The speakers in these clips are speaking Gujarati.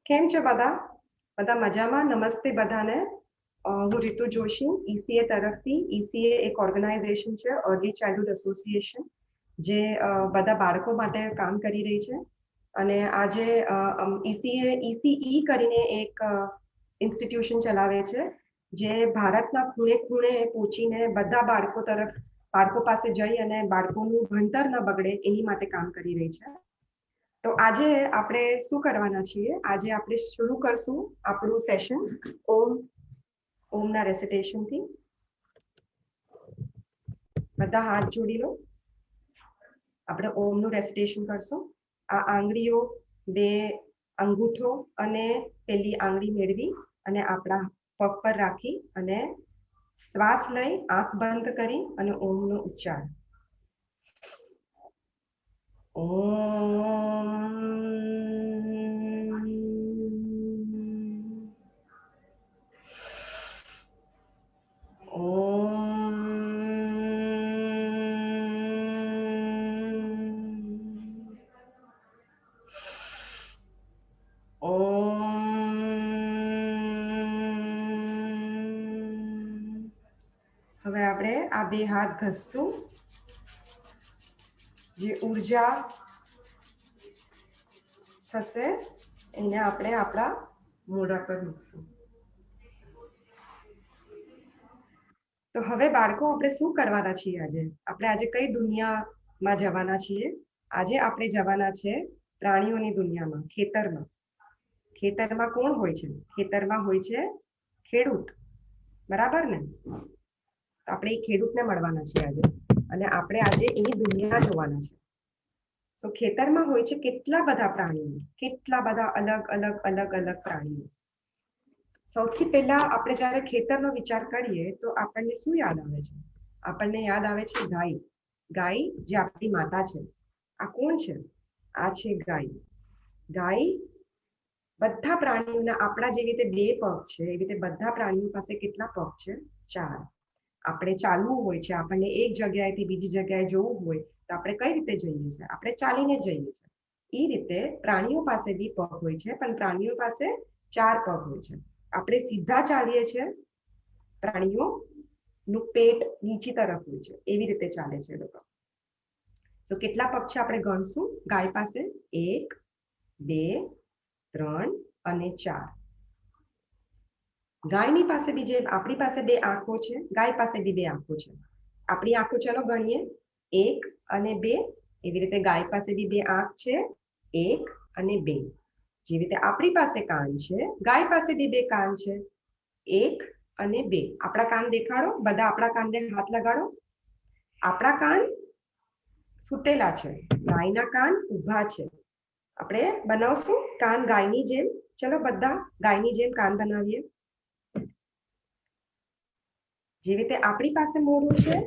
કેમ છો બધા? બધા મજામાં? નમસ્તે બધાને. હું રીતુ જોશી, ઈસીએ તરફથી. ઈસીએ એક ઓર્ગેનાઇઝેશન છે, અર્લી ચાઇલ્ડહુડ એસોસિએશન, જે બધા બાળકો માટે કામ કરી રહી છે. અને આજે ઈસીએ ઈસીઈ કરીને એક ઇન્સ્ટિટ્યુશન ચલાવે છે, જે ભારતના ખૂણે ખૂણે પહોંચીને બધા બાળકો પાસે જઈ અને બાળકોનું ભણતર ન બગડે એની માટે કામ કરી રહી છે. તો આજે આપણે શું કરવાના છીએ? આજે આપણે શરૂ કરશું આપણું સેશન ઓમના રેસિટેશનથી. બધા હાથ જોડી લો. આપણે ઓમનું રેસિટેશન કરશું. આ આંગળીઓ, બે અંગૂઠો અને પેલી આંગળી મેળવી અને આપણા પગ પર રાખી અને શ્વાસ લઈ આંખ બંધ કરી અને ઓમનો ઉચ્ચાર. હવે આપણે આ બે હાથ ઘસશું. જે ઉર્જા થશે એને આપણે આપણા મોઢા પર મૂકશું. તો હવે બાળકો, આપણે શું કરવાના છીએ? આજે કઈ દુનિયામાં જવાના છીએ? આજે આપણે જવાના છે પ્રાણીઓની દુનિયામાં, ખેતરમાં. ખેતરમાં કોણ હોય છે? ખેતરમાં હોય છે ખેડૂત, બરાબર ને? આપણે એ ખેડૂતને મળવાના છીએ આજે, અને આપણે આજે એની દુનિયા જોવાના છે. તો ખેતરમાં હોય છે કેટલા બધા પ્રાણીઓ, કેટલા બધા અલગ અલગ અલગ અલગ પ્રાણીઓ. સૌથી પહેલા આપણે જ્યારે ખેતરનો વિચાર કરીએ તો આપણને શું યાદ આવે છે? આપણને યાદ આવે છે ગાય. ગાય જે આપણી માતા છે. આ કોણ છે? આ છે ગાય. ગાય બધા પ્રાણીઓના, આપણા જેવી રીતે બે પગ છે એવી રીતે બધા પ્રાણીઓ પાસે કેટલા પગ છે? 4. આપણે ચાલવું હોય છે, આપણને એક જગ્યાએથી બીજી જગ્યાએ જવું હોય તો આપણે કઈ રીતે જઈએ છીએ? આપણે ચાલીને જઈએ છીએ. એ રીતે પ્રાણીઓ પાસે બી પગ હોય છે, પણ પ્રાણીઓ પાસે 4 પગ હોય છે. આપણે સીધા ચાલીએ છીએ, પ્રાણીઓનું પેટ નીચી તરફ હોય છે, એવી રીતે ચાલે છે લોકો. તો કેટલા પગ છે આપણે ગણશું. ગાય પાસે 1, 2, 3 અને 4. ગાયની પાસે બીજે, આપણી પાસે 2 આંખો છે, ગાય પાસે બી 2 આંખો છે. આપણી આંખો ચલો ગણીએ, 1 અને 2. એવી રીતે ગાય પાસે બી 2 આંખ છે, 1 અને 2. જેવી રીતે આપણી પાસે કાન છે, ગાય પાસે બી 2 કાન છે, 1 અને 2. આપણા કાન દેખાડો, બધા આપણા કાનને હાથ લગાડો. આપણા કાન સૂતેલા છે, ગાયના કાન ઊભા છે. આપણે બનાવશું કાન ગાયની જેમ. ચલો બધા ગાયની જેમ કાન બનાવીએ. જેવી રીતે આપણી પાસે મોઢું છે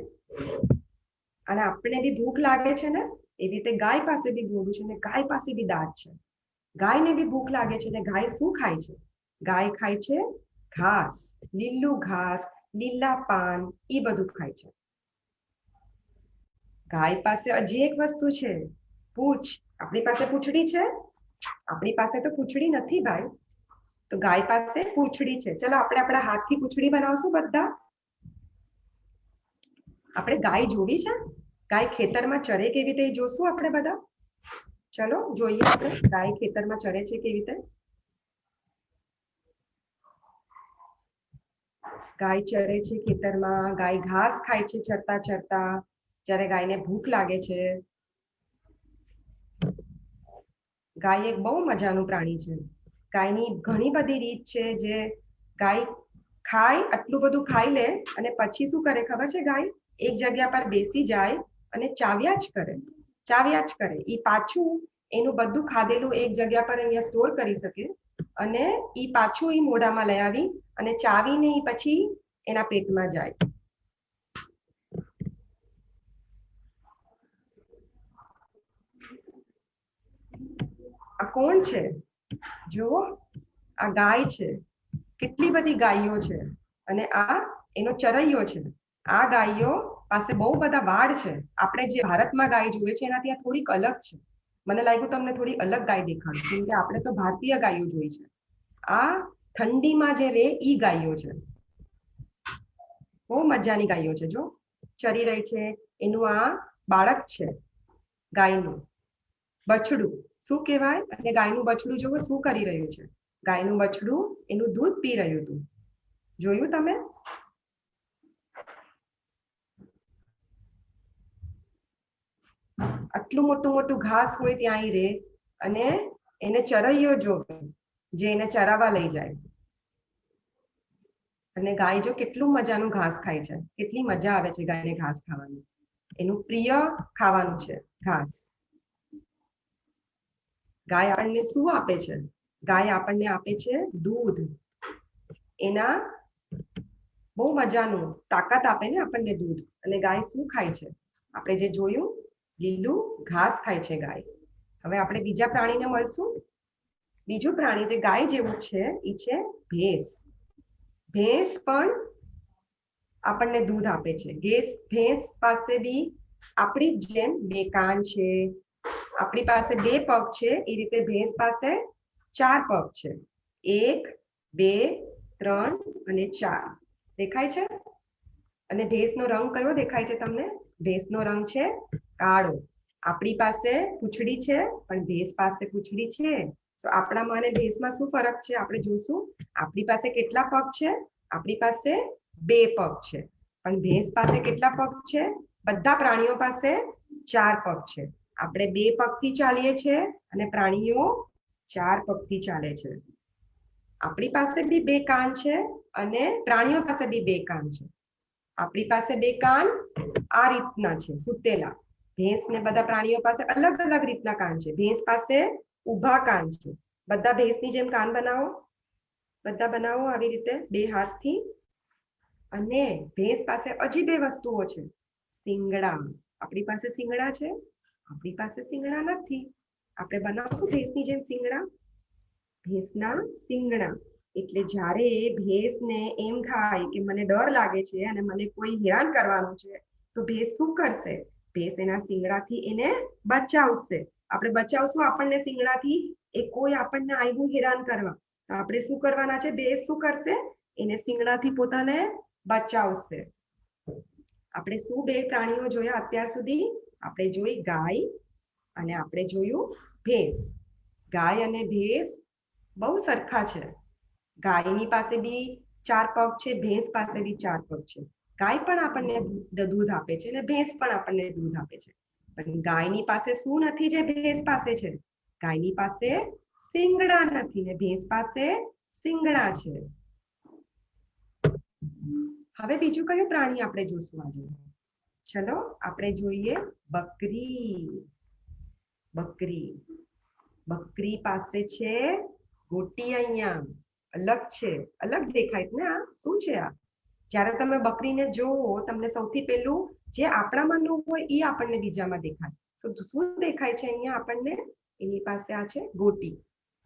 અને આપણે બી ભૂખ લાગે છે ને, એવી રીતે ગાય પાસે બી મોઢું છે ને ગાય પાસે બી દાંત છે. ગાયને બી ભૂખ લાગે છે ને ગાય શું ખાય છે? ગાય ખાય છે ઘાસ, લીલું ઘાસ, લીલા પાન, એ બધું ખાય છે. ગાય પાસે હજી એક વસ્તુ છે, પૂંછ. આપણી પાસે પૂંછડી છે? આપણી પાસે તો પૂંછડી નથી ભાઈ. તો ગાય પાસે પૂંછડી છે. ચલો આપણે આપણા હાથથી પૂંછડી બનાવશું બધા. આપણે ગાય જોવી છે? ગાય ખેતરમાં ચરે કેવી રીતે જોશું આપણે બધા. ચલો જોઈએ આપણે ગાય ખેતરમાં ચરે છે કેવી રીતે. ગાય ચરે છે ખેતરમાં, ગાય ઘાસ ખાય છે ચરતા ચરતા, જ્યારે ગાયને ભૂખ લાગે છે. ગાય એક બહુ મજાનું પ્રાણી છે. ગાયની ઘણી બધી રીત છે. જે ગાય ખાય, આટલું બધું ખાઈ લે અને પછી શું કરે ખબર છે? ગાય એક જગ્યા પર બેસી જાય અને ચાવ્યા જ કરે, ચાવ્યા જ કરે. એ પાછું એનું બધું ખાધેલું એક જગ્યા પર અહીંયા સ્ટોર કરી શકે અને એ પાછું એ મોઢામાં લઈ આવી અને ચાવીને એ પછી એના પેટમાં જાય. આ કોણ છે? જુઓ, આ ગાય છે. કેટલી બધી ગાયો છે અને આ એનો ચરૈયો છે. આ ગાયો પાસે બહુ બધા વાળ છે. આપણે જે ભારતમાં ગાય જોઈએ છે એનાથી આ થોડીક અલગ છે. મને લાગ્યું તમને થોડી અલગ ગાય દેખાડું, કેમ કે આપણે તો ભારતીય ગાયો જોઈ છે. આ ઠંડીમાં જે રે ઈ ગાયો છે. બહુ મજાની ગાયો છે, જો ચરી રહી છે. એનું આ બાળક છે ગાયનું બછડું, શું કહેવાય? અને ગાયનું બછડું જોવો શું કરી રહ્યું છે. ગાયનું બછડું એનું દૂધ પી રહ્યું હતું. જોયું તમે? આટલું મોટું મોટું ઘાસ હોય ત્યાં ઈ રે, અને એને ચરૈયો જોવે જે એને ચરાવવા લઈ જાય. અને ગાય જો કેટલું મજાનું ઘાસ ખાય છે, કેટલી મજા આવે છે ગાયને ઘાસ ખાવાની. એનું પ્રિય ખાવાનું છે ઘાસ. ગાય આપણને શું આપે છે? ગાય આપણને આપે છે દૂધ. એના બહુ મજાનું તાકાત આપે ને આપણને દૂધ. અને ગાય શું ખાય છે? આપણે જે જોયું, લીલું ઘાસ ખાય છે ગાય. હવે આપણે બીજા પ્રાણીને મળશું. બીજું પ્રાણી જે ગાય જેવું છે એ છે ભેંસ. ભેંસ પણ આપણને દૂધ આપે છે. ભેંસ પાસે બી આપણી જેમ બે કાન છે, આપણી પાસે બે પગ છે, એ રીતે ભેંસ પાસે 4 પગ છે. 1 2 3 અને 4 દેખાય છે. અને ભેંસનો રંગ કયો દેખાય છે તમને? ભેંસનો રંગ છે કાળો. આપણી પાસે પૂંછડી છે, પણ ભેંસ પાસે પૂંછડી છે. તો આપણામાં અને ભેંસમાં શું ફરક છે આપણે જોશું. આપણી પાસે કેટલા પગ છે? આપણી પાસે 2 પગ છે. પણ ભેંસ પાસે કેટલા પગ છે? બધા પ્રાણીઓ પાસે 4 પગ છે. આપણે 2 પગથી ચાલીએ છીએ અને પ્રાણીઓ 4 પગથી ચાલે છે. આપણી પાસે બી 2 કાન છે અને પ્રાણીઓ પાસે બી 2 કાન છે. આપણી પાસે 2 કાન આ રીતના છે સૂતેલા. ભેંસ ને બધા પ્રાણીઓ પાસે અલગ અલગ રીતના કાન છે. ભેંસ પાસે ઊભા કાન છે. બધા ભેંસની જેમ કાન બનાવો. બધા બનાવો આવી રીતે 2 હાથથી. અને ભેંસ પાસે હજી 2 વસ્તુઓ છે. શિંગડા. આપણી પાસે શિંગડા છે? આપણી પાસે શિંગડા નથી. આપણે બનાવશું ભેંસની જેમ શિંગડા. ભેંસના શિંગડા. એટલે જ્યારે ભેંસને એમ થાય કે મને ડર લાગે છે અને મને કોઈ હેરાન કરવાનું છે, તો ભેંસ શું કરશે? ભેંસ એના શિંગડાથી એને બચાવશે. આપણે બચાવશું આપણને શિંગડાથી. એ કોઈ આપણને આવ્યું હેરાન કરવા, તો આપણે શું કરવાના છે? ભેંસ શું કરશે? એને શિંગડાથી પોતાને બચાવશે. આપણે શું 2 પ્રાણીઓ જોયા અત્યાર સુધી? આપણે જોઈ ગાય અને આપણે જોયું ભેંસ. ગાય અને ભેંસ બહુ સરખા છે. ગાયની પાસે બી 4 પગ છે, ભેંસ પાસે બી 4 પગ છે. ગાય પણ આપણને દૂધ આપે છે અને ભેંસ પણ આપણને દૂધ આપે છે. પણ ગાયની પાસે શું નથી જે ભેંસ પાસે છે? ગાયની પાસે શિંગડા નથી ને ભેંસ પાસે શિંગડા છે. હવે બીજું કયું પ્રાણી આપણે જોશું આજે? ચલો આપણે જોઈએ બકરી. બકરી. બકરી પાસે છે ગોટી. અહીંયા અલગ છે. અલગ દેખાય ને? આ શું છે? આ જ્યારે તમે બકરીને જોવો, તમને સૌથી પહેલું જે આપણામાં ન હોય એ આપણને બીજામાં દેખાય. શું દેખાય છે અહીંયા આપણને? એની પાસે આ છે ગોટી,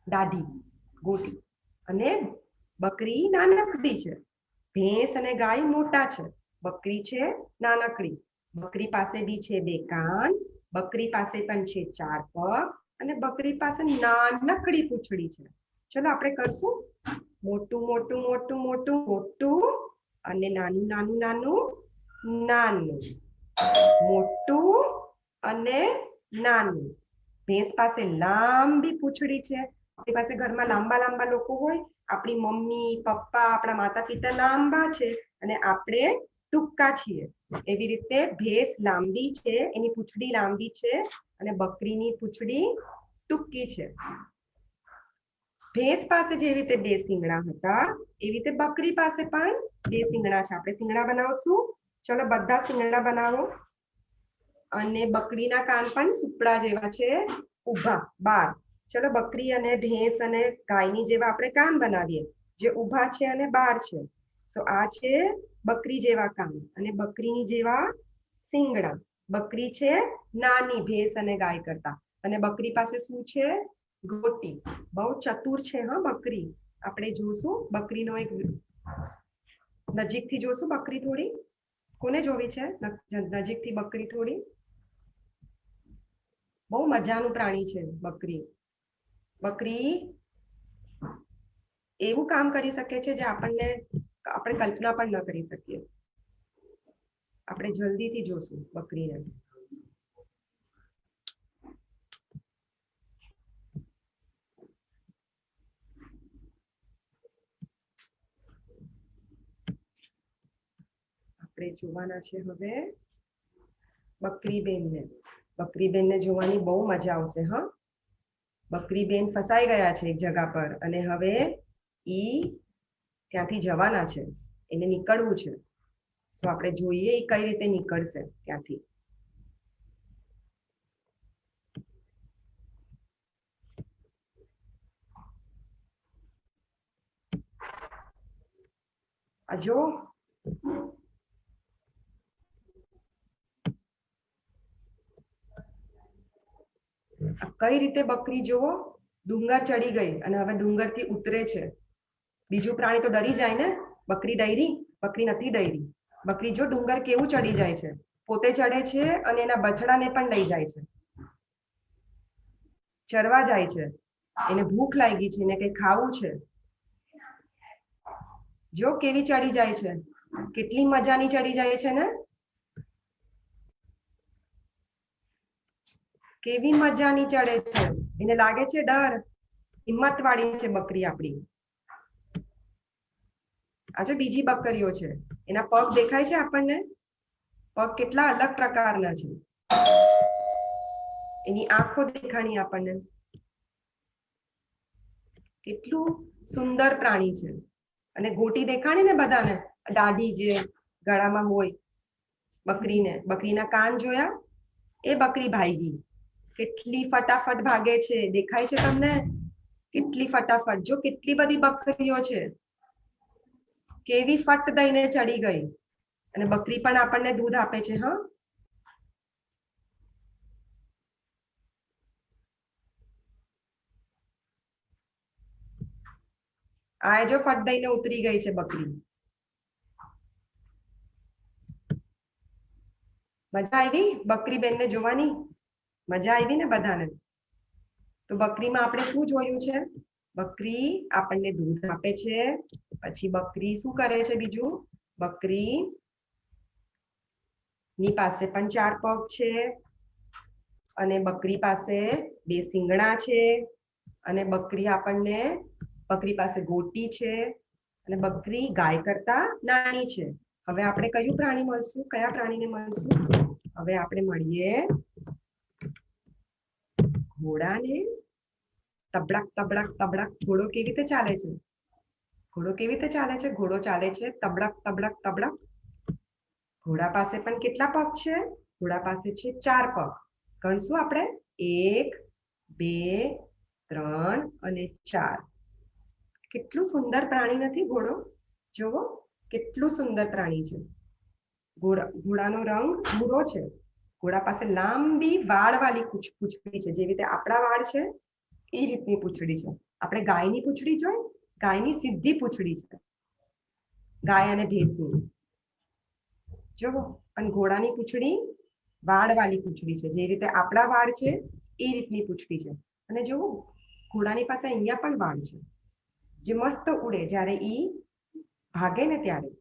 દાઢી, ગોટી. અને બકરી નાનકડી છે. ભેંસ અને ગાય મોટા છે. બકરી છે નાનકડી. બકરી પાસે બી છે 2 કાન. બકરી પાસે પણ છે 4 પગ. અને બકરી પાસે નાનકડી પૂંછડી છે. ચલો આપણે કરશું મોટું મોટું મોટું મોટું મોટું અને નાનું નાનું નાનું નાનું. મોટું અને નાનું. ભેંસ પાસે લાંબી પૂંછડી છે. આપણી પાસે ઘરમાં લાંબા લાંબા લોકો હોય. આપણી મમ્મી પપ્પા આપણા માતા પિતા લાંબા છે અને આપણે ટૂંકા છીએ. એવી રીતે ભેંસ લાંબી છે, એની પૂંછડી લાંબી છે, અને બકરીની પૂંછડી ટૂંકી છે. ભેંસ પાસે જેવી રીતે 2 શિંગડા હતા, એવી રીતે બકરી પાસે પણ 2 શિંગડા છે. આપણે શિંગડા બનાવશું. ચલો બધા શિંગડા બનાવો. અને બકરીના કાન પણ સુપડા જેવા છે, ઊભા બાર. ચલો બકરી અને ભેંસ અને ગાયની જેવા આપણે કાન બનાવીએ, જે ઊભા છે અને બાર છે. તો આ છે બકરી જેવા કાન અને બકરીની જેવા શિંગડા. બકરી છે નાની ભેંસ અને ગાય કરતા. અને બકરી પાસે શું છે? ગોટી. બહુ ચતુર છે હા બકરી. આપણે જોશું બકરીનો એક નજીકથી જોશું બકરી થોડી. કોને જોવી છે નજીકથી બકરી થોડી? બહુ મજાનું પ્રાણી છે બકરી. બકરી એવું કામ કરી શકે છે જે આપણે કલ્પના પણ ન કરી શકીએ. આપણે જલ્દીથી જોશું બકરીને. આપણે જોવાના છે હવે બકરીબેનને. બકરીબેનને જોવાની બહુ મજા આવશે. હા, બકરીબેન ફસાઈ ગયા છે એક જગા પર અને હવે ઈ ત્યાંથી જવાના છે. એને નીકળવું છે. તો આપણે જોઈએ એ કઈ રીતે નીકળશે ત્યાંથી. આ જો કઈ રીતે બકરી જોવો ડુંગર ચડી ગઈ અને હવે ડુંગરથી ઉતરે છે. બીજું પ્રાણી તો ડરી જાય ને. બકરી ડરી? બકરી નથી ડરી. બકરી જો ડુંગર કેવું ચડી જાય છે, પોતે ચડે છે અને એના બછડાને પણ લઈ જાય છે. ચરવા જાય છે. એને ભૂખ લાગી છે, એને કઈ ખાવું છે. જો કેવી ચડી જાય છે, કેટલી મજાની ચડી જાય છે ને. કેવી મજાની ચડે છે. એને લાગે છે ડર. હિંમત વાળી છે બકરી આપણી. આ જો બીજી બકરીઓ છે, એના પગ દેખાય છે આપણને. પગ કેટલા અલગ પ્રકારના છે. એની આંખો દેખાણી આપણને. કેટલું સુંદર પ્રાણી છે. અને ગોટી દેખાણી ને બધાને, દાઢી જે ગળામાં હોય બકરીને. બકરીના કાન જોયા? એ બકરી ભાગી. કેટલી ફટાફટ ભાગે છે, દેખાય છે તમને? કેટલી ફટાફટ. જો કેટલી બધી બકરીઓ છે, કેવી ફટ દઈને ચડી ગઈ. અને બકરી પણ આપણને દૂધ આપે છે. હા, આ જો ફટ દઈને ઉતરી ગઈ છે બકરી. મજા આવી બકરી બેનને જોવાની? મજા આવી ને બધાને? તો બકરીમાં આપણે શું જોયું છે? બકરી આપણને દૂધ આપે છે. પછી બકરી શું કરે છે બીજું? બકરી ની પાસે પણ 4 પગ છે. અને બકરી પાસે 2 શિંગડા છે. અને બકરી પાસે ગોટી છે. અને બકરી ગાય કરતા નાની છે. હવે આપણે કયું પ્રાણી મળશું? કયા પ્રાણીને મળશું? હવે આપણે મળીએ ઘોડાને. તબડક તબડક તબડક. ઘોડો કેવી રીતે ચાલે છે? ઘોડો કેવી રીતે ચાલે છે? ઘોડો ચાલે છે તબડક તબડક તબડક. ઘોડા પાસે પણ કેટલા પગ છે? ઘોડા પાસે છે 4 પગ. ગણશું આપણે? 1 2 3 અને 4. કેટલું સુંદર પ્રાણી નથી ઘોડો? જોવો કેટલું સુંદર પ્રાણી છે. ઘોડાનો રંગ ભૂરો છે. ઘોડા પાસે લાંબી વાળવાળી પૂંછડી છે. જેવી રીતે આપણા વાળ છે એ રીતની પૂંછડી છે. આપણે ગાયની પૂંછડી જોઈ? ગાયની સીધી પૂંછડી છે. ગાય અને ભેંસની. જોવો, પણ ઘોડાની પૂંછડી વાળવાળી પૂંછડી છે. જે રીતે આપણા વાળ છે એ રીતની પૂંછડી છે. અને જોવો, ઘોડાની પાસે અહીંયા પણ વાળ છે, જે મસ્ત ઉડે જ્યારે ઈ ભાગે ને ત્યારે.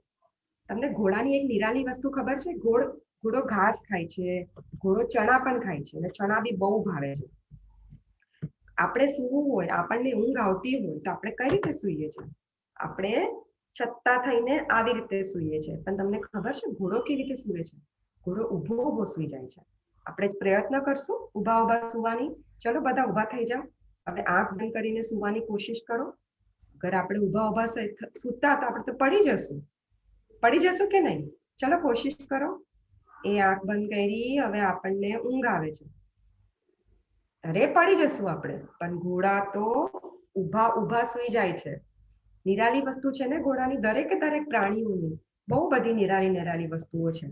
તમને ઘોડાની એક નિરાલી વસ્તુ ખબર છે? ઘોડો ઘાસ ખાય છે. ઘોડો ચણા પણ ખાય છે. અને ચણા બી બહુ ભાવે છે. આપણે સૂવું હોય, આપણને ઊંઘ આવતી હોય તો આપણે કઈ રીતે સૂઈએ છીએ? આપણે છત્તા થઈને આવી રીતે સૂઈએ છીએ. પણ તમને ખબર છે ઘોડો કેવી રીતે સૂવે છે? ઘોડો ઊભો ઊભો સૂઈ જાય છે. આપણે પ્રયત્ન કરશું ઊભા ઊભા સૂવાની. ચલો બધા ઊભા થઈ જાઓ. હવે આંખ બંધ કરીને સૂવાની કોશિશ કરો. અગર આપણે ઊભા ઊભા સૂતા તો આપણે તો પડી જશું. પડી જશું કે નહીં? ચલો કોશિશ કરો. એ આંખ બંધ કરી. હવે આપણને ઊંઘ આવે છે. અરે પડી જશું આપણે. પણ ઘોડા તો ઊભા ઊભા સૂઈ જાય છે. નિરાલી વસ્તુ છે ને ઘોડાની. દરેકે દરેક પ્રાણીઓની બહુ બધી નિરાલી વસ્તુઓ છે.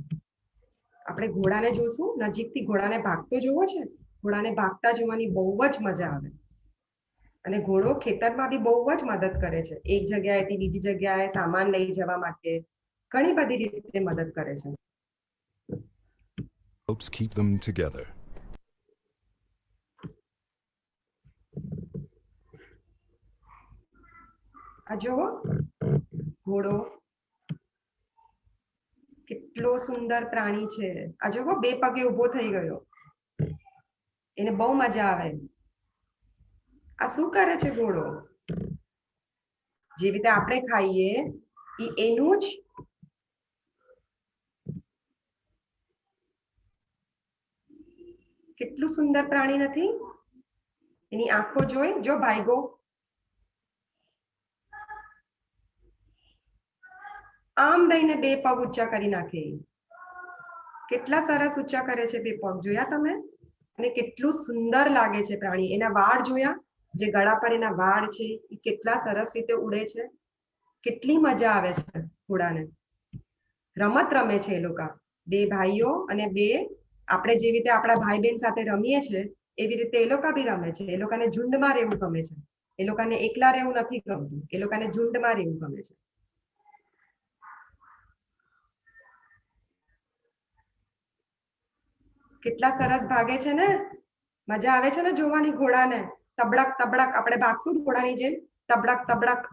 આપણે ઘોડાને જોશું નજીકથી. ઘોડાને ભાગતો જોવો છે? ઘોડાને ભાગતા જોવાની બહુ જ મજા આવે. અને ઘોડો ખેતરમાં બી બહુ જ મદદ કરે છે. એક જગ્યાએથી બીજી જગ્યાએ સામાન લઈ જવા માટે ઘણી બધી રીતે મદદ કરે છે. Helps keep them together. આ જુઓ ઘોડો કેટલો સુંદર પ્રાણી છે. આ જુઓ બે પગે ઉભો થઈ ગયો, એને બહુ મજા આવે. આ શું કરે છે ઘોડો? જેવી રીતે આપણે ખાઈએ એનું જ કેટલું સુંદર પ્રાણી નથી? એની આંખો જોઈ, જો ભાઈગો. આમ દઈને બે પગ ઊંચા કરી નાખે. કેટલા સરસ ઊંચા કરે છે બે પગ, જોયા તમે? અને કેટલું સુંદર લાગે છે પ્રાણી. એના વાળ જોયા? જે ગળા પર એના વાળ છે એ કેટલા સરસ રીતે ઉડે છે. કેટલી મજા આવે છે ઘોડાને. રમત રમે છે એ લોકો, બે ભાઈઓ અને બે, આપણે જેવી રીતે આપણા ભાઈ બહેન સાથે રમીએ છીએ એવી રીતે એ લોકો બી રમે છે. એ લોકોને ઝુંડમાં રહેવું ગમે છે. એ લોકોને એકલા રહેવું નથી ગમતું, એ લોકોને ઝુંડમાં રહેવું ગમે છે. કેટલા સરસ ભાગે છે ને, મજા આવે છે ને જોવાની ઘોડાને. તબડક તબડક આપણે ભાગશું ઘોડાની જેમ, તબડક તબડક.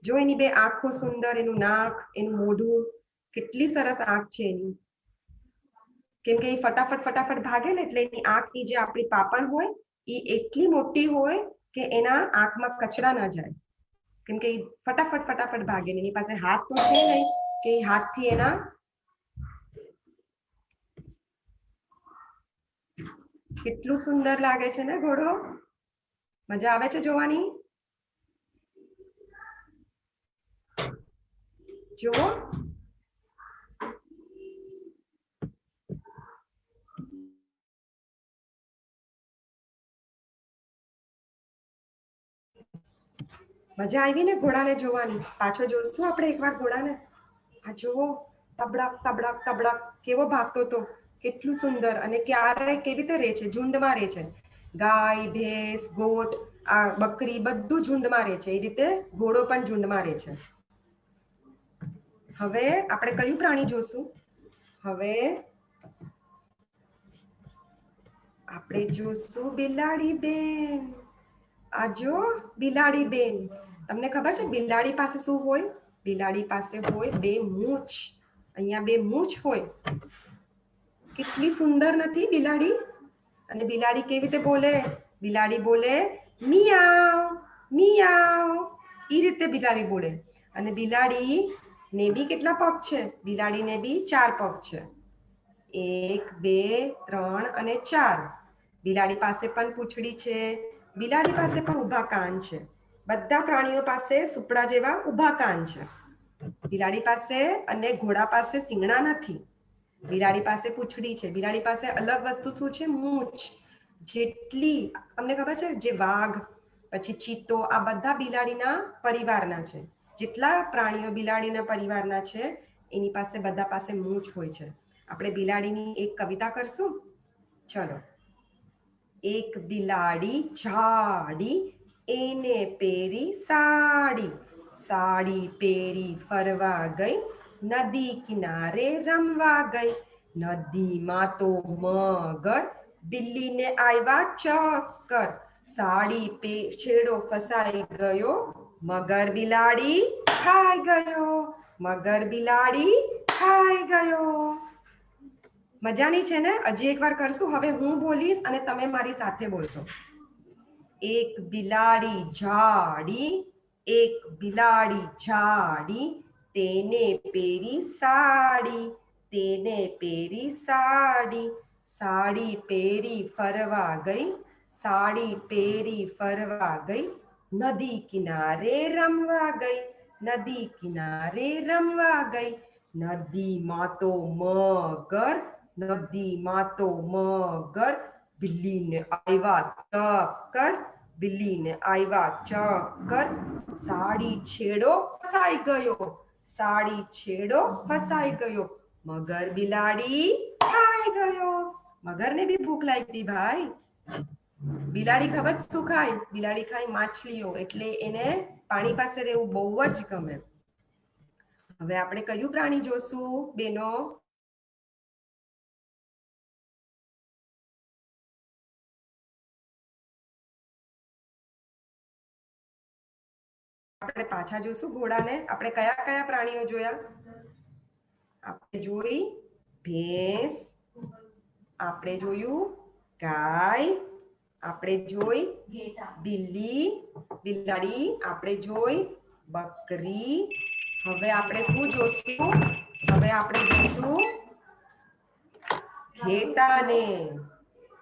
જો એની બે આંખો સુંદર, એનું નાક, એનું મોઢું, કેટલી સરસ આંખ છે એની. કેમ કે એ ફટાફટ ફટાફટ ભાગે ને એટલે એની આંખની જે આપણી પાપણ હોય એ એટલી મોટી હોય કે એના આંખમાં કચરા ના જાય. કેમ કે એ ફટાફટ ફટાફટ ભાગે ને એની પાસે હાથ તો છે નહીં કે હાથથી એના. કેટલું સુંદર લાગે છે ને ઘોડો, મજા આવે છે જોવાની. જુઓ મજા આવી ને ઘોડાને જોવાની. પાછો જોશું આપણે એકવાર ઘોડાને. આ જુઓ તબડક તબડક તબડક કેવો ભાગતો હતો, કેટલું સુંદર. અને ક્યારે કેવી રીતે રહે છે? ઝુંડમાં રહે છે. ગાય, ભેંસ, ગોટ, આ બકરી બધું ઝુંડમાં રહે છે. એ રીતે ઘોડો પણ ઝુંડમાં રહે છે. હવે આપણે કયું પ્રાણી જોશું? હવે આપણે જોશું બિલાડી બેન. આ જો બિલાડી બેન, તમને ખબર છે બિલાડી પાસે શું હોય? બિલાડી પાસે હોય બે મૂછ. અહીંયા બે મૂછ હોય. કેટલી સુંદર નથી બિલાડી? અને બિલાડી કેવી રીતે બોલે? બિલાડી બોલે મિયાવ મિયાવ, એ રીતે બિલાડી બોલે. અને બિલાડી ને બી કેટલા પગ છે? બિલાડીને બી 4 પગ છે. 1 2 3 અને 4. બિલાડી પાસે પણ પૂંછડી છે. બિલાડી પાસે પણ ઊભા કાન છે. બધા પ્રાણીઓ પાસે સુપડા જેવા ઊભા કાન છે. બિલાડી પાસે અને ઘોડા પાસે શિંગડા નથી. બિલાડી પાસે પૂંછડી છે. બિલાડી પાસે અલગ વસ્તુ શું છે? મૂછ. જેટલી તમને ખબર છે જે વાઘ પછી ચિત્તો આ બધા બિલાડીના પરિવારના છે. જેટલા પ્રાણીઓ બિલાડીના પરિવારના છે એની પાસે બધા પાસે મૂછ હોય છે. આપણે બિલાડીની એક કવિતા કરશું. ચલો. એક બિલાડી જાડી, એને પહેરી સાડી. સાડી પહેરી ફરવા ગઈ, નદી કિનારે રમવા ગઈ. નદીમાં તો મગર, બિલ્લીને આવ્યા ચક્કર. સાડી છેડો ફસાઈ ગયો, મગર બિલાડી ખાઈ ગયો. મગર બિલાડી ખાઈ ગયો. મજાની છે ને? હજી એકવાર કરશું. હવે હું બોલીશ અને તમે મારી સાથે બોલશો. એક બિલાડી જાડી, એક બિલાડી જાડી, તેને પહેરી સાડી. તેને પહેરી સાડી. સાડી પહેરી ફરવા ગઈ, સાડી પહેરી ફરવા ગઈ. નદી કિનારે રમવા ગઈ, નદી કિનારે રમવા ગઈ. નદીમાં તો મગર, નદીમાં તો મગર, બિલ્લીને આવ્યા ચક્કર. બિલ્લીને આવ્યા ચક્કર. સાડી છેડો ફસાઈ ગયો, સાડી છેડો ફસાઈ ગયો. મગર બિલાડી ખાઈ ગયો. મગરને બી ભૂખ લાગી ભાઈ. બિલાડી ખબર શું ખાય? બિલાડી ખાય માછલીઓ. એટલે એને પાણી પાસે રહેવું બહુ જ ગમે. હવે આપણે કયું પ્રાણી જોશું બેનો? આપણે પાછા જોશું ઘોડાને. આપણે કયા કયા પ્રાણીઓ જોયા? આપણે જોઈ ભેંસ, આપણે જોયું ગાય, આપણે જોઈ બિલ્લી, બિલાડી, આપણે જોઈ બકરી. હવે આપણે શું જોશું? હવે આપણે જોશું ઘેટાને.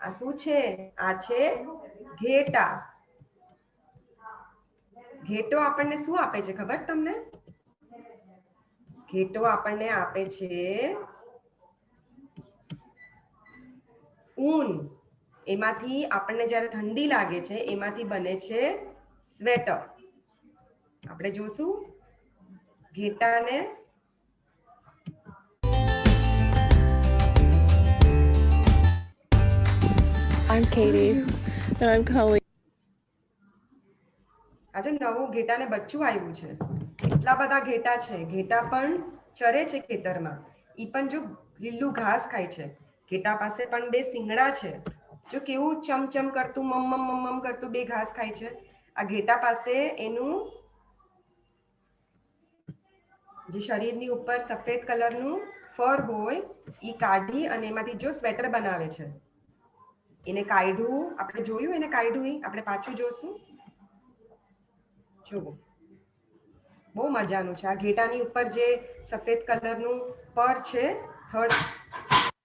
આ શું છે? આ છે ઘેટા. ઘેટો આપણને શું આપે છે ખબર તમને? ઘેટો આપણને આપે છે ઊન. એમાંથી આપણને જ્યારે ઠંડી લાગે છે એમાંથી બને છે સ્વેટર. આપણે જોશું ઘેટાને. I'm Katie, and I'm calling. આજે નવું ઘેટાને બચ્ચું આવ્યું છે. એટલા બધા ઘેટા છે. ઘેટા પણ ચરે છે ખેતરમાં. ઈ પણ જો લીલું ઘાસ ખાય છે. ઘેટા પાસે પણ બે શિંગડા છે. જો કેવું ચમચમ કરતું મમ મમ મમ મમ કરતું બે ઘાસ ખાય છે. આ ઘેટા પાસે એનું જે શરીરની ઉપર સફેદ કલરનું ફર હોય ઈ કાઢી અને એમાંથી જો સ્વેટર બનાવે છે. એને કાઢ્યું, આપણે જોયું એને કાઢ્યું. આપણે પાછું જોશું. જુઓ બહુ મજાનું છે. આ ઘેટાની ઉપર જે સફેદ કલરનું ફર છે,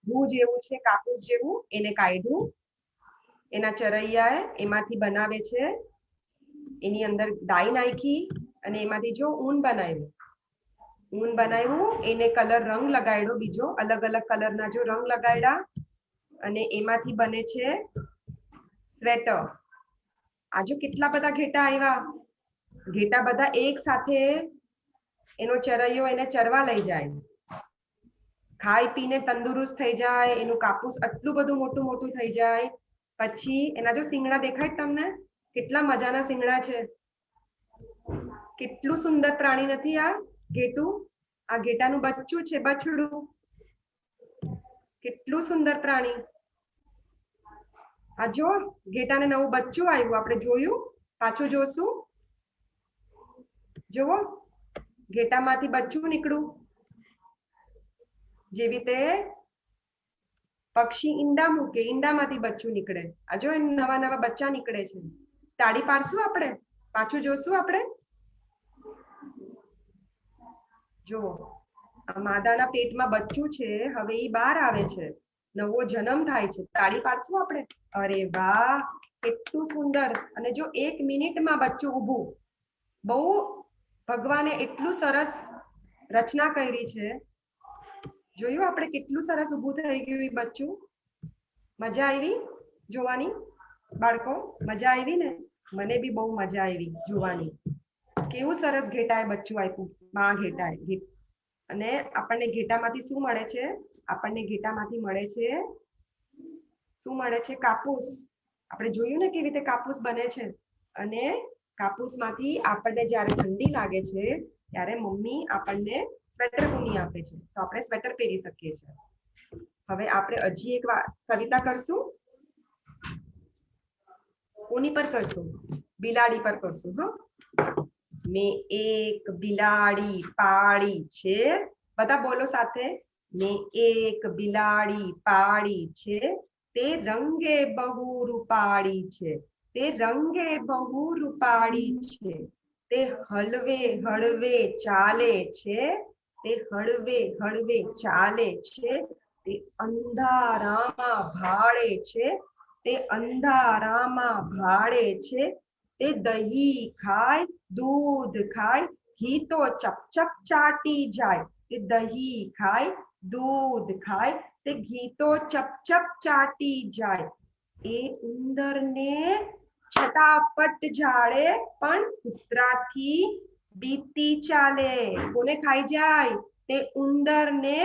રૂ જેવું છે, કાપૂસ જેવું, એને કાઢ્યું. એના ચરૈયાએ એમાંથી બનાવે છે. એની અંદર ડાઈ નાખી અને એમાંથી જો ઊન બનાવ્યું. ઊન બનાવ્યું, એને કલર રંગ લગાડ્યો. બીજો અલગ અલગ કલરના જો રંગ લગાડ્યા અને એમાંથી બને છે સ્વેટર. આજુ કેટલા બધા ઘેટા આવ્યા. ઘેટા બધા એક સાથે એનો ચરૈયો એને ચરવા લઈ જાય. ખાઈ પીને તંદુરસ્ત થઈ જાય. એનું કાપૂસ આટલું બધું મોટું મોટું થઈ જાય. પછી એના જો શિંગડા દેખાય તમને? કેટલા મજાના શિંગડા છે. કેટલું સુંદર પ્રાણી નથી આ ઘેટું? આ ઘેટાનું બચ્ચું છે, બછડું. કેટલું સુંદર પ્રાણી. આ જો ઘેટાને નવું બચ્ચું આવ્યું. આપણે જોયું, પાછું જોશું. જુઓ ઘેટામાંથી બચ્ચું નીકળ્યું. જેવી રીતે પક્ષી ઈંડા મૂકે, ઈંડામાંથી બચ્ચું નીકળે. આ જો નવા નવા બચ્ચા નીકળે છે. તાળી પાડશું આપણે? પાછું જોશું આપણે. જુઓ આ માદાના પેટમાં બચ્ચું છે. હવે ઈ બહાર આવે છે. નવો જન્મ થાય છે. તાળી પાડશું આપણે? અરે વાહ, કેટલું સુંદર. અને જો 1 મિનિટમાં બચ્ચું ઊભું. બહુ ભગવાને એટલું સરસ રચના કરી છે. જોયું આપણે કેટલું સરસ ઊભું થઈ ગયું એ બચ્ચું. મજા આવી જોવાની? બાળકો મજા આવી ને? મને બી બહુ મજા આવી જોવાની. કેવું સરસ ઘેટાએ બચ્ચું આપ્યું. માં ઘેટાએ. અને આપણને ઘેટામાંથી શું મળે છે? આપણને ઘેટામાંથી મળે છે શું મળે છે? કાપૂસ. આપણે જોયું ને કેવી રીતે કાપૂસ બને છે. અને કાપૂસમાંથી આપણને જ્યારે ઠંડી લાગે છે ત્યારે મમ્મી આપણને સ્વેટર ઊની આપે છે. તો આપણે સ્વેટર પહેરી શકીએ છીએ. હવે આપણે હજી એક કવિતા કરશું. કોની પર કરશું? બિલાડી પર કરશું. મેં એક બિલાડી પાળી છે. બધા બોલો સાથે. મેં એક બિલાડી પાળી છે. તે રંગે બહુ રૂપાળી છે. તે રંગે બહુ રૂપાળી છે. તે હળવે હળવે ચાલે છે. તે હળવે હળવે ચાલે છે. તે અંધારામાં ભાળે છે. તે અંધારામાં ભાળે છે. તે દહીં ખાય, દૂધ ખાય, ઘી તો ચપચપ ચાટી જાય. તે દહીં ખાય, દૂધ ખાય, તે ઘી તો ચપચપ ચાટી જાય. એ ઉંદરને છટાપટ ઝાડે પણ કૂતરાથી બીતી ચાલે. કોને ખાઈ જાય? તે ઉંદરને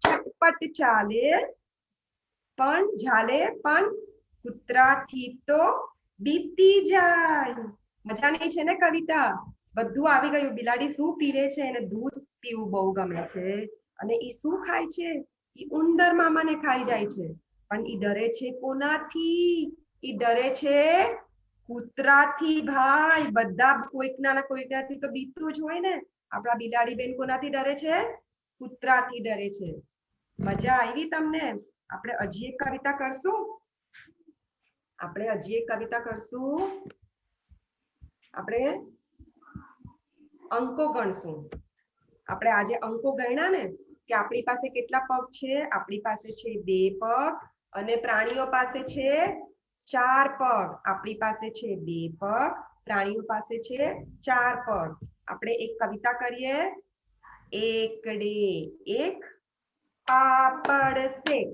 છટપટ ચાલે પણ ઝાલે પણ કૂતરાથી તો બીતી જાય. મજાની છે ને કવિતા? બધું આવી ગયું. બિલાડી શું પીવે છે? એને દૂધ પીવું બહુ ગમે છે. અને ઈ શું ખાય છે? ઈ ઉંદર મામાને ખાઈ જાય છે. પણ ઈ ડરે છે કોનાથી? ઈ ડરે છે કૂતરાથી ભાઈ બધા કોઈકના ના કોઈકનાથી તો બીતું જ હોય ને. આપણા બિલાડી બેન કોનાથી ડરે છે? કૂતરાથી ડરે છે. મજા આવી તમને? આપણે હજી એક કવિતા કરશું. આપણે અંકો ગણશું. આપણે આજે અંકો ગણ્યા ને કે આપણી પાસે કેટલા પગ છે? આપણી પાસે છે 2 પગ અને પ્રાણીઓ પાસે છે 4 પગ. આપણી પાસે છે 2 પગ, પ્રાણીઓ પાસે છે 4 પગ. આપણે એક કવિતા કરીએ. એકડે એક પાપડ શેક,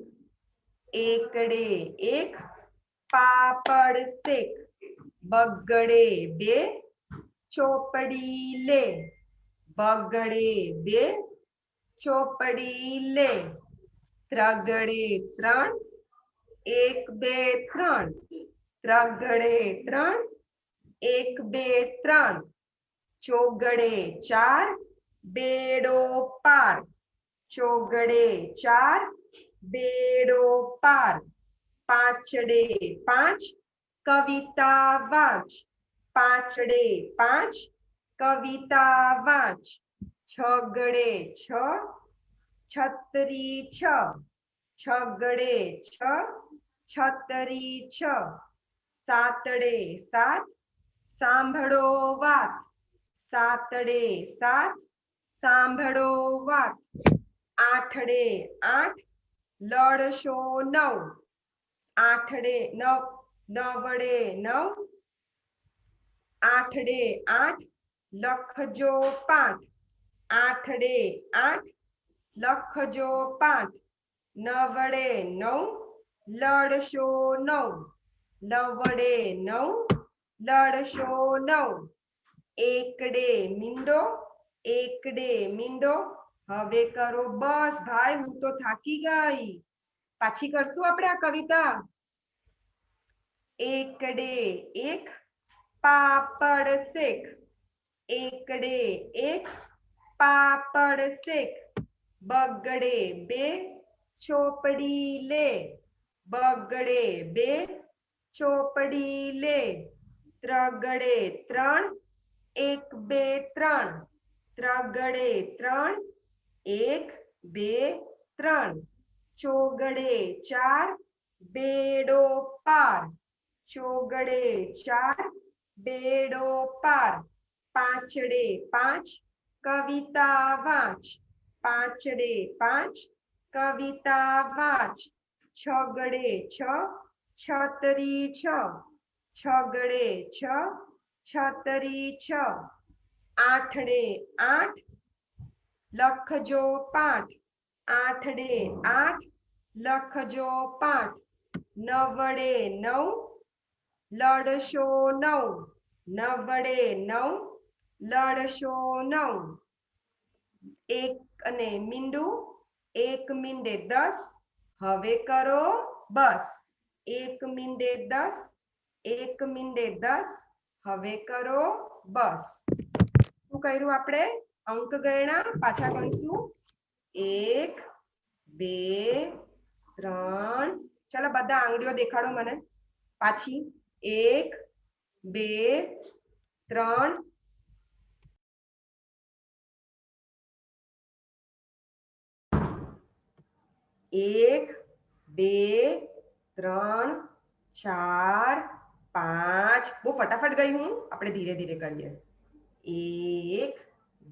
એકડે એક પાપડ શેક, બગડે 2 ચોપડી લે, બગડે 2 ચોપડી લે, ત્રગડે 3 1 2 3, ત્રગડે 3 1 2 3, ચોગડે 4 બેડો પાર, ચોગડે 4 બેડો પાર, પાંચડે 5 કવિતા વાંચ, પાંચડે 5 કવિતા વાંચ, છગડે 6 છત્રી 6, છગડે 6 છત્રી 6, સાતડે 7 સાંભળો વાત, સાતડે 7 સાંભળો વાત, આઠડે 8 લડશો 9, આઠડે 9 નવડે 9, આઠડે 8 લખજો 5, આઠડે 8 લખજો 5, નવડે 9 લડશો 9, નવડે 9 લડશો 9, એકડે મીંડો, એકડે મીંડો. હવે કરો બસ ભાઈ, હું તો થાકી ગઈ. પાછી કરશું આપણે આ કવિતા. એકડે એક પાપડ શેક, એકડે એક પાપડ શેક, બગડે 2 ચોપડી લે, બગડે 2 ચોપડી લે, ત્રગડે 3 1 2 3, ત્રગડે 3 1 2 3, ચોગડે 4 બેડો પાર, ચોગડે 4 બેડો પાર, પાંચડે 5 કવિતા વાંચ, પાંચડે 5 કવિતા વાંચ, છગડે 6 છત્રી 6, છગડે 6 છત્રી 6, આઠડે 8 લખજો 5, આઠડે 8 લખજો 5, નવડે 9 લડશો 9, નવડે 9 લડશો 9, એક અને મીંડું, એક મીંડે 10. હવે કરો બસ. એક મીંડે 10, એક મીંડે 10. હવે કરો બસ. શું કર્યું આપણે? અંક ગણ્યા. પાછા ગણીશું. 1 2 3. ચલો બધા આંગળીઓ દેખાડો મને. પાછી 1 2 3. 1 2 3 4 5. બહુ ફટાફટ ગઈ હું. આપણે ધીરે ધીરે કરીએ. 1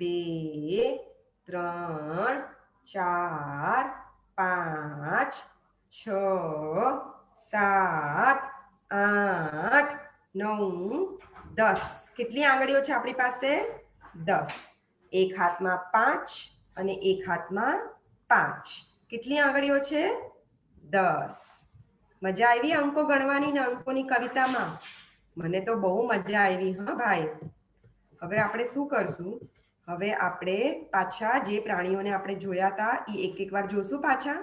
2 3 4 5 6 7 8 9 10. કેટલી આંગળીઓ છે આપણી પાસે? 10. એક હાથમાં 5 અને એક હાથમાં 5. કેટલી આંગળીઓ છે? 10. મજા આવી અંકો ગણવાની ને અંકોની કવિતામાં? મને તો બહુ મજા આવી. હા ભાઈ. હવે આપણે શું કરશું? હવે આપણે પાછા જે પ્રાણીઓને આપણે જોયા હતા એ એક એક વાર જોશું પાછા.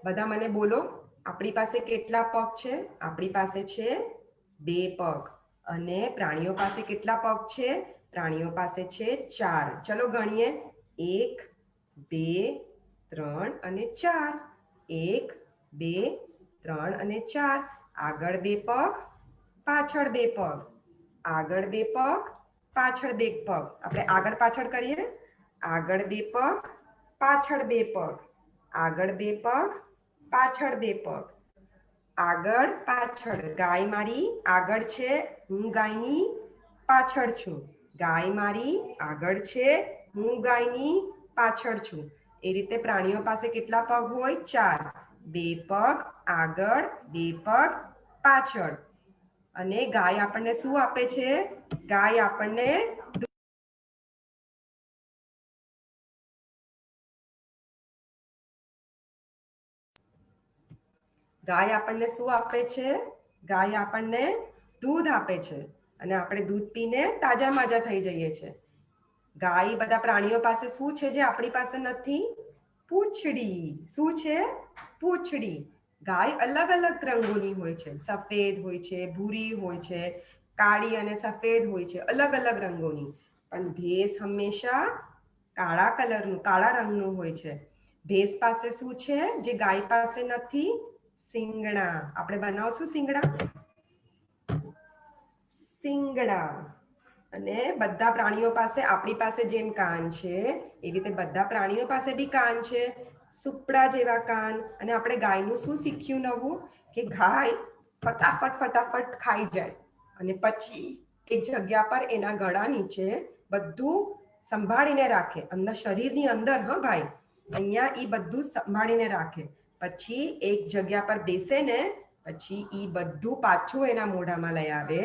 બધા મને બોલો. આપણી પાસે કેટલા પગ છે? આપણી પાસે છે 2 પગ. અને પ્રાણીઓ પાસે કેટલા પગ છે? પ્રાણીઓ પાસે છે 4. ચલો ગણીએ. 1 2 3 અને 4. 1 2 3 અને 4. આગળ 2 પગ, પાછળ 2 પગ, આગળ 2 પગ, પાછળ 2 પગ. આપણે આગળ પાછળ કરીએ. આગળ 2 પગ, પાછળ 2 પગ, આગળ 2 પગ, પાછળ 2 પગ, આગળ પાછળ. ગાય મારી આગળ છે, હું ગાયની પાછળ છું. ગાય મારી આગળ છે, હું ગાયની પાછળ છું. એ રીતે પ્રાણીઓ પાસે કેટલા પગ હોય? 4. 2 પગ આગળ, 2 પગ પાછળ. અને ગાય આપણને શું આપે છે? ગાય આપણને ગાય આપણને શું આપે છે? ગાય આપણને દૂધ આપે છે અને આપણે દૂધ પીને તાજા માજા થઈ જઈએ છીએ. ગાય બધા પ્રાણીઓ પાસે શું છે જે આપણી પાસે નથી? પૂંછડી. શું છે? પૂંછડી. ગાય અલગ અલગ રંગોની હોય છે. સફેદ હોય છે, ભૂરી હોય છે, કાળી અને સફેદ હોય છે, અલગ અલગ રંગોની. પણ ભેંસ હંમેશા કાળા રંગનું હોય છે. ભેંસ પાસે શું છે જે ગાય પાસે નથી? શિંગડા. આપણે બનાવશું શિંગડા. અને બધા પ્રાણીઓ પાસે, આપણી પાસે જેમ કાન છે એવી રીતે બધા પ્રાણીઓ પાસે બી કાન છે, સુપડા જેવા કાન. અને આપણે ગાયનું શું શીખ્યું નવું? કે ગાય ફટાફટ ખાઈ જાય અને પછી એક જગ્યા પર એના ગળા નીચે બધું સંભાળીને રાખે. અંદર શરીરની અંદર, હા ભાઈ, અહીંયા એ બધું સંભાળીને રાખે. પછી એક જગ્યા પર બેસે ને પછી એ બધું પાછું એના મોઢામાં લઈ આવે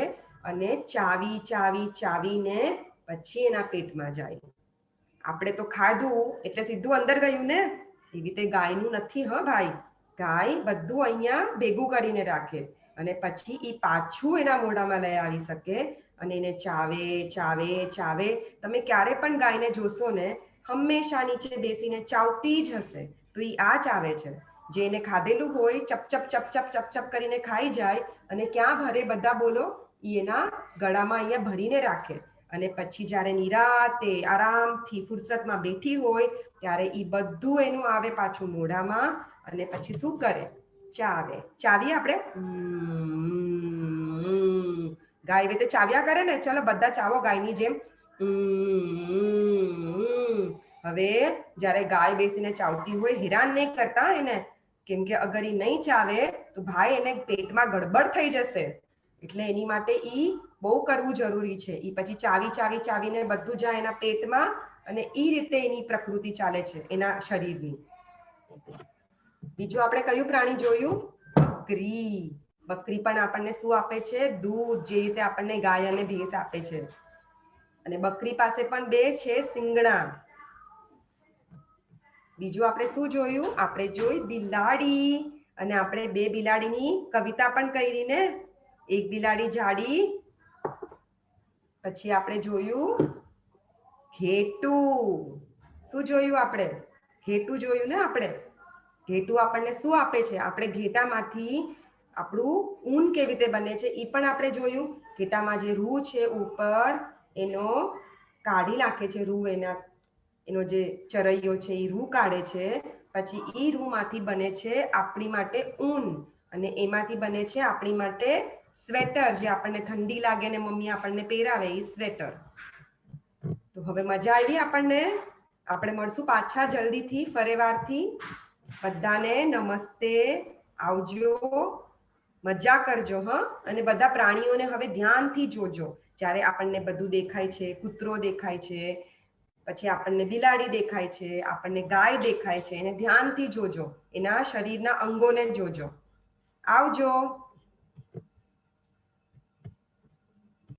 અને ચાવીને પછી એના પેટમાં જાય. આપણે તો ખાધું એટલે સીધું અંદર ગયું ને, એવી રીતે ગાયનું નથી. હા ભાઈ, ગાય બધું અહીંયા ભેગું કરીને રાખે અને પછી એ પાછું એના મોઢામાં લઈ આવી શકે અને એને ચાવે. તમે ક્યારે પણ ગાયને જોશો ને, હંમેશા નીચે બેસીને ચાવતી જ હશે. તો એ આ ચાવે છે. જે એને ખાધેલું હોય ચપ કરીને ખાઈ જાય અને ક્યાં ભરે? બધા બોલો, એના ગળામાં અહીંયા ભરીને રાખે. અને પછી જ્યારે નિરાતે આરામથી ફુરસતમાં બેઠી હોય ત્યારે એ બધું એનું આવે પાછું મોઢામાં અને પછી શું કરે? ચાવીએ આપણે. ગાય રીતે ચાવ્યા કરે ને. ચલો બધા ચાવો ગાયની જેમ. હવે જ્યારે ગાય બેસીને ચાવતી હોય, હેરાન નહીં કરતા એને, કેમ કે અગર એ નહીં ચાવે તો ભાઈ એને પેટમાં ગડબડ થઈ જશે. એટલે એની માટે ઈ બહુ કરવું જરૂરી છે. ઈ પછી ચાવીને બધું જાય એના પેટમાં અને ઈ રીતે એની પ્રકૃતિ ચાલે છે એના શરીરની. બીજું આપણે કયું પ્રાણી જોયું? બકરી. બકરી પણ આપણને શું આપે છે? દૂધ. જે રીતે આપણને ગાય અને ભેંસ આપે છે. અને બકરી પાસે પણ 2 છે શિંગડા. બીજું આપણે શું જોયું? આપણે જોઈ બિલાડી. અને આપણે 2 બિલાડીની કવિતા પણ કરી ને. એક બિલાડી જાડી. પછી આપણે જોયું ઘેટું. શું જોયું આપણે? ઘેટું જોયું ને આપણે. ઘેટું આપણને શું આપે છે? આપણે ઘેટામાંથી આપણું ઊન કેવી રીતે બને છે એ પણ આપણે જોયું. ઘેટામાં જે રૂ છે ઉપર એનો કાઢી નાખે છે. રૂ એનો જે ચરૈયો છે એ રૂ કાઢે છે. પછી એ રૂમાંથી બને છે આપણી માટે ઊન અને એમાંથી બને છે આપણી માટે સ્વેટર, જે આપણને ઠંડી લાગે ને મમ્મી આપણને પહેરાવે એ સ્વેટર. તો હવે મજા આવી આપણને. આપણે મળશું પાછા જલ્દીથી ફરીવારથી. બધાને નમસ્તે, આવજો, મજા કરજો. હા, અને બધા પ્રાણીઓને હવે ધ્યાનથી જોજો. જ્યારે આપણને બધું દેખાય છે, કૂતરો દેખાય છે, પછી આપણને બિલાડી દેખાય છે, આપણને ગાય દેખાય છે, એને ધ્યાનથી જોજો. એના શરીરના અંગોને જોજો. આવજો.